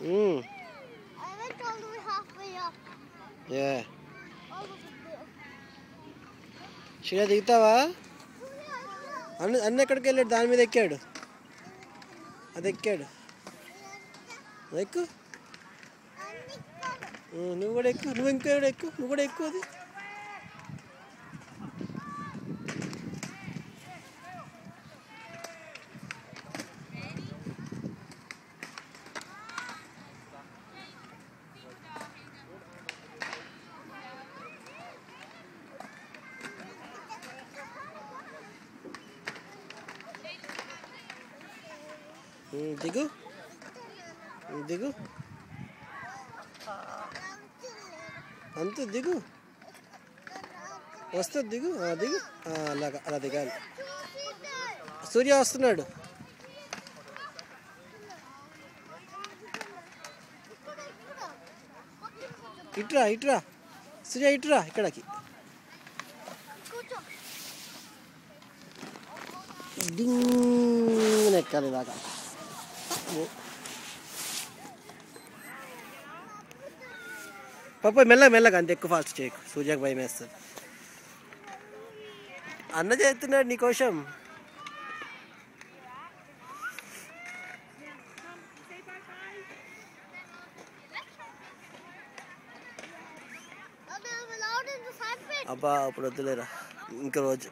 Mm. I went all the way halfway up. Yeah. All the way there. శిలా దిగుతావా? అన్న ఎక్కడికి వెళ్ళాడు? దాని మీద ఎక్కాడు. అది ఎక్కాడు. ఎక్కు. నువ్వు కూడా ఎక్కువ. నువ్వు ఇంకా ఎక్కువ. నువ్వు కూడా ఎక్కువ. అది దిగు. దిగు. అంతే దిగు. వస్తుంది. దిగు. దిగు. అలాగా అలా దిగాలి. సూర్య వస్తున్నాడు. ఇట్రా ఇట్రా సూర్య ఇట్రా ఇక్కడికి. డింగ్ ఎక్కాలి ఇలాగా. పాప మెల్లగా అంత ఎక్కువ ఫాస్ట్ చేయకు. సూర్యకు భయం వేస్తుంది. అన్న చేస్తున్నాడు నీకోసం. అబ్బా ఇప్పుడు వద్దులేరా ఇంకో రోజు.